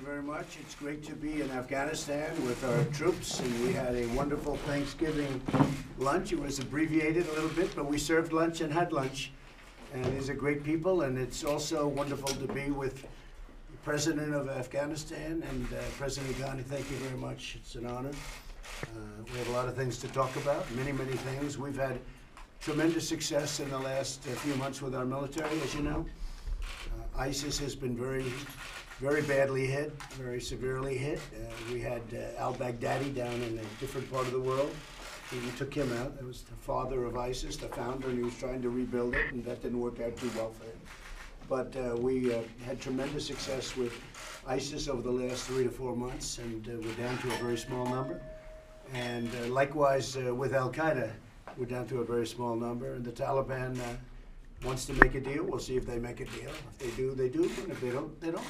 very much. It's great to be in Afghanistan with our troops, and we had a wonderful Thanksgiving lunch. It was abbreviated a little bit, but we served lunch and had lunch. And these are great people, and it's also wonderful to be with the President of Afghanistan and President Ghani. Thank you very much. It's an honor. We have a lot of things to talk about, many, many things. We've had tremendous success in the last few months with our military, as you know. ISIS has been very badly hit, very severely hit. We had al-Baghdadi down in a different part of the world. We took him out. That was the father of ISIS, the founder, and he was trying to rebuild it, and that didn't work out too well for him. But we had tremendous success with ISIS over the last 3 to 4 months, and we're down to a very small number. And likewise with Al-Qaeda, we're down to a very small number, and the Taliban wants to make a deal. We'll see if they make a deal. If they do, they do, and if they don't, they don't.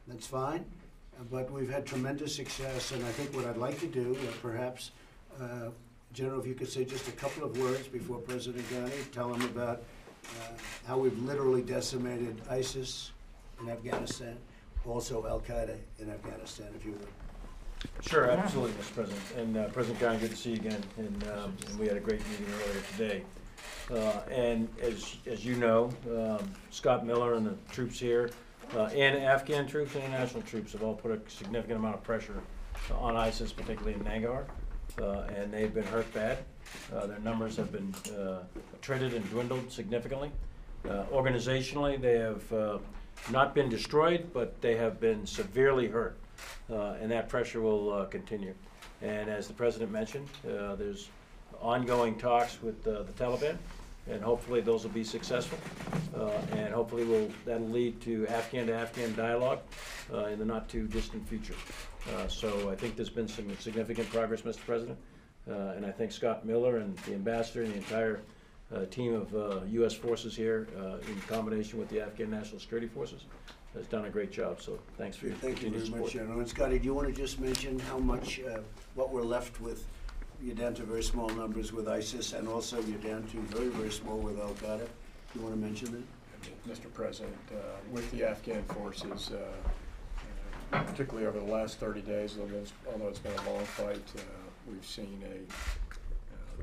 That's fine. But we've had tremendous success, and I think what I'd like to do, perhaps, General, if you could say just a couple of words before President Ghani, tell him about how we've literally decimated ISIS in Afghanistan, also Al-Qaeda in Afghanistan, if you would. Sure, absolutely, Mr. President. And President Ghani, good to see you again. And we had a great meeting earlier today. And as you know, Scott Miller and the troops here, and Afghan troops and international troops have all put a significant amount of pressure on ISIS, particularly in Nangarhar, and they've been hurt bad. Their numbers have been attrited and dwindled significantly. Organizationally, they have not been destroyed, but they have been severely hurt, and that pressure will continue. And as the President mentioned, there's ongoing talks with the Taliban, and hopefully those will be successful, and hopefully that'll lead to Afghan dialogue in the not too distant future. So I think there's been some significant progress, Mr. President, and I think Scott Miller and the ambassador and the entire team of U.S. forces here, in combination with the Afghan National Security Forces, has done a great job. So thanks for your continued support. Thank you very much, General. And Scotty, do you want to just mention how much, what we're left with? You're down to very small numbers with ISIS, and also you're down to very, very small with Al-Qaeda. Do you want to mention that? Mr. President, with the Afghan forces, particularly over the last 30 days, although it's been a long fight, we've seen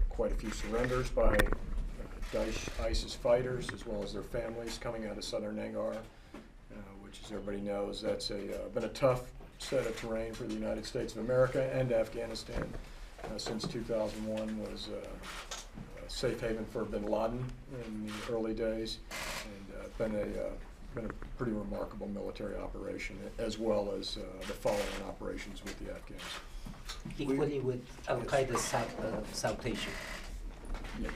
quite a few surrenders by Daesh ISIS fighters, as well as their families coming out of southern Nangarhar, which, as everybody knows, that's been a tough set of terrain for the United States of America and Afghanistan. Since 2001 was a safe haven for bin Laden in the early days, and been a pretty remarkable military operation, as well as the following operations with the Afghans. Equally with Al-Qaeda South Asia. Yeah.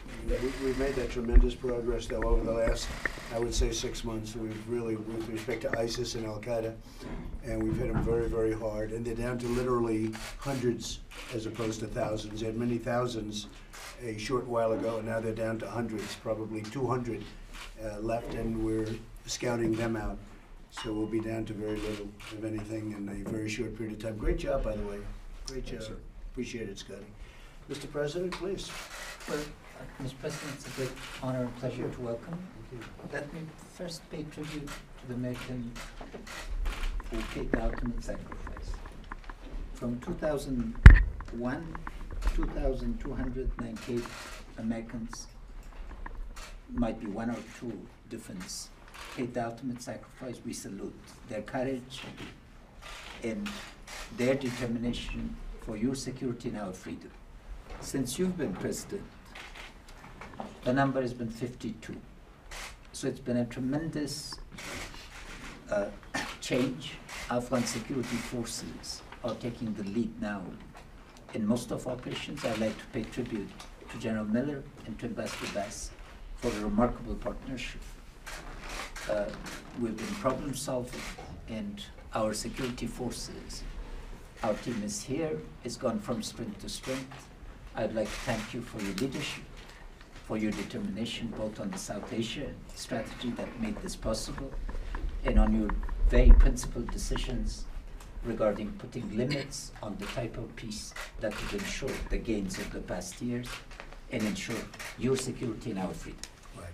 We've made that tremendous progress, though, over the last, I would say, 6 months. We've really, with respect to ISIS and Al-Qaeda, and we've hit them very, very hard. And they're down to literally hundreds as opposed to thousands. They had many thousands a short while ago, and now they're down to hundreds, probably 200 left, and we're scouting them out. So we'll be down to very little, if anything, in a very short period of time. Great job, by the way. Great job. Yes, appreciate it, Scotty. Mr. President, please. Well, Mr. President, it's a great honor and pleasure to welcome. Let me first pay tribute to the American who paid the ultimate sacrifice. From 2001, 2,298 Americans, might be one or two difference, paid the ultimate sacrifice. We salute their courage and their determination for your security and our freedom. Since you've been president, the number has been 52. So it's been a tremendous change. Afghan security forces are taking the lead now in most of operations. I'd like to pay tribute to General Miller and to Ambassador Bass for a remarkable partnership. We've been problem solving, and our security forces, our team is here, it's gone from strength to strength. I'd like to thank you for your leadership, for your determination both on the South Asia strategy that made this possible, and on your very principled decisions regarding putting limits on the type of peace that would ensure the gains of the past years and ensure your security and our freedom. Right.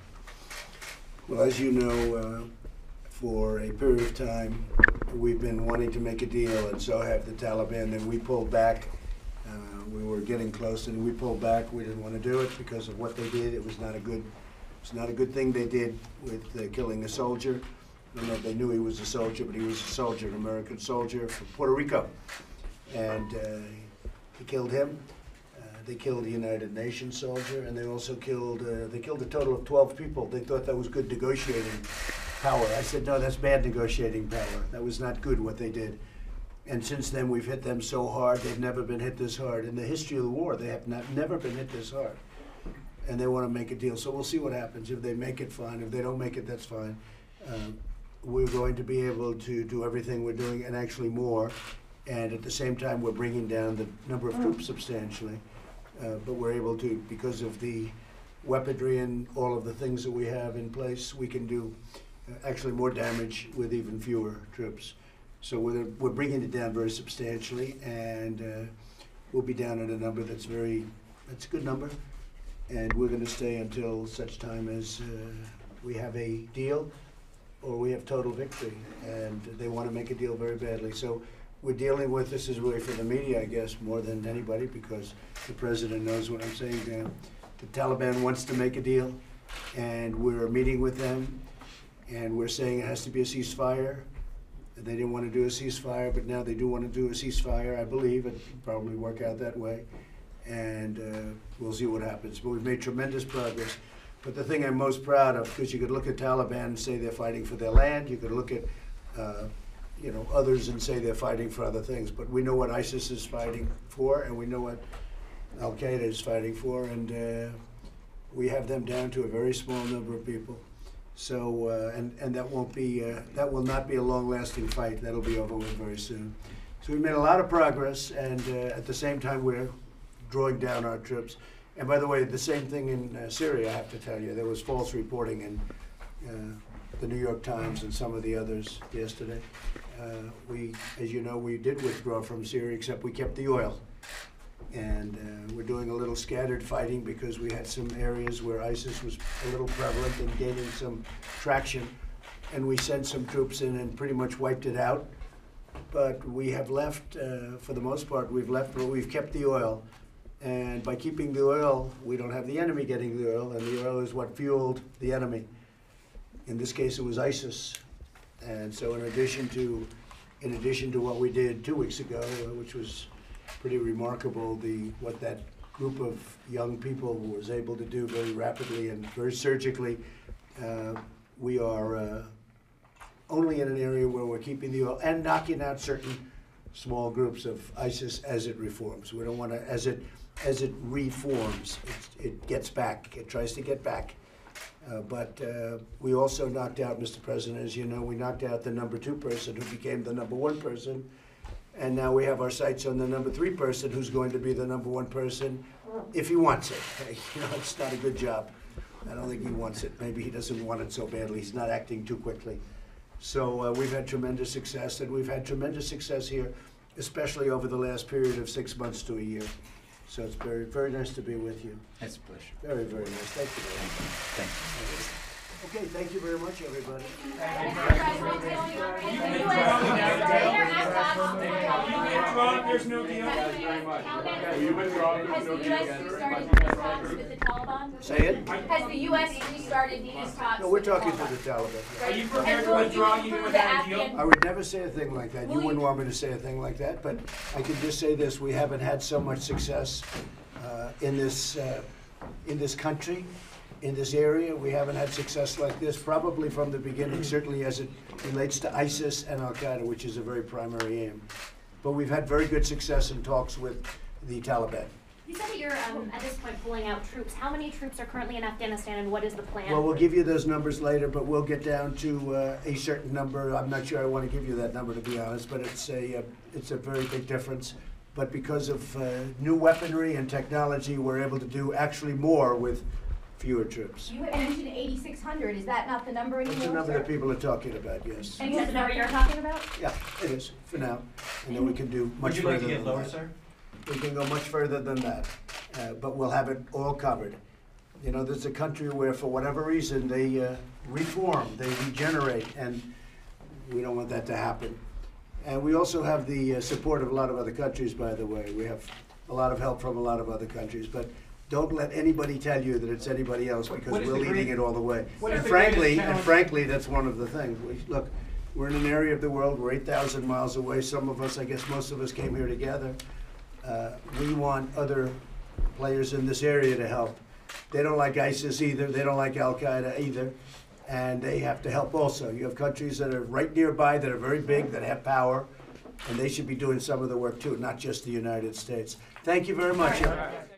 Well, as you know, for a period of time, we've been wanting to make a deal, and so have the Taliban. Then we pulled back. We were getting close, and we pulled back. We didn't want to do it because of what they did. It was not a good thing they did with killing a soldier. I don't know if they knew he was a soldier, but he was a soldier, an American soldier from Puerto Rico, and they killed him. They killed a United Nations soldier, and they also killed a total of 12 people. They thought that was good negotiating power. I said, no, that's bad negotiating power. That was not good what they did. And since then, we've hit them so hard. They've never been hit this hard. In the history of the war, they have never been hit this hard. And they want to make a deal. So we'll see what happens. If they make it, fine. If they don't make it, that's fine. We're going to be able to do everything we're doing and actually more. And at the same time, we're bringing down the number of troops substantially. But we're able to, because of the weaponry and all of the things that we have in place, we can do actually more damage with even fewer troops. So we're bringing it down very substantially, and we'll be down at a number that's a good number, and we're going to stay until such time as we have a deal or we have total victory, and they want to make a deal very badly. So we're dealing with, this is really for the media, I guess, more than anybody, because the president knows what I'm saying. The Taliban wants to make a deal, and we're meeting with them, and we're saying it has to be a ceasefire. They didn't want to do a ceasefire, but now they do want to do a ceasefire, I believe. It'll probably work out that way, and we'll see what happens. But we've made tremendous progress. But the thing I'm most proud of, because you could look at Taliban and say they're fighting for their land, you could look at others and say they're fighting for other things. But we know what ISIS is fighting for, and we know what Al Qaeda is fighting for, and we have them down to a very small number of people. So, and that will not be a long-lasting fight. That'll be over with very soon. So we've made a lot of progress, and at the same time, we're drawing down our troops. And by the way, the same thing in Syria, I have to tell you. There was false reporting in the New York Times and some of the others yesterday. As you know, we did withdraw from Syria, except we kept the oil. And we're doing a little scattered fighting because we had some areas where ISIS was a little prevalent and gaining some traction. And we sent some troops in and pretty much wiped it out. But we have left, for the most part, we've kept the oil. And by keeping the oil, we don't have the enemy getting the oil, and the oil is what fueled the enemy. In this case, it was ISIS. And so in addition to what we did 2 weeks ago, which was pretty remarkable, what that group of young people was able to do very rapidly and very surgically. We are only in an area where we're keeping the oil and knocking out certain small groups of ISIS as it reforms. We don't want to, as it reforms, it gets back, it tries to get back. But we also knocked out, Mr. President, as you know, we knocked out the number 2 person who became the number 1 person. And now we have our sights on the number 3 person who's going to be the number 1 person if he wants it. It's not a good job. I don't think he wants it. Maybe he doesn't want it so badly. He's not acting too quickly. So we've had tremendous success, and we've had tremendous success here, especially over the last period of 6 months to a year. So it's very, very nice to be with you. It's a pleasure. Very, very nice. Thank you very much. Thank you. Okay, thank you very much, everybody. There's no deal. Say it? Has the U.S. restarted these talks? No, we're talking to the Taliban. Are you prepared to withdraw even without a deal? I would never say a thing like that. You wouldn't want me to say a thing like that, but I can just say this: we haven't had so much success in this country, in this area. We haven't had success like this probably from the beginning, certainly as it relates to ISIS and Al Qaeda, which is a very primary aim. But we've had very good success in talks with the Taliban. You said that you're, at this point, pulling out troops. How many troops are currently in Afghanistan, and what is the plan? Well, we'll give you those numbers later, but we'll get down to a certain number. I'm not sure I want to give you that number, to be honest, but it's a very big difference. But because of new weaponry and technology, we're able to do actually more with fewer troops. You had mentioned 8,600. Is that not the number anymore? It's the number sir? that people are talking about, yes. And that's the number you're talking about? Yeah, it is, for now. And then we can do much further than that. Sir? We can go much further than that, but we'll have it all covered. You know, there's a country where, for whatever reason, they reform, they regenerate, and we don't want that to happen. And we also have the support of a lot of other countries, by the way. We have a lot of help from a lot of other countries. But don't let anybody tell you that it's anybody else, because What is we're the leading great- it all the way. what is And the greatest frankly, challenge- that's one of the things. Look, we're in an area of the world, we're 8,000 miles away. Some of us, I guess most of us, came here together. We want other players in this area to help. They don't like ISIS either, they don't like Al-Qaeda either, and they have to help also. You have countries that are right nearby, that are very big, that have power, and they should be doing some of the work too, not just the United States. Thank you very much. All right.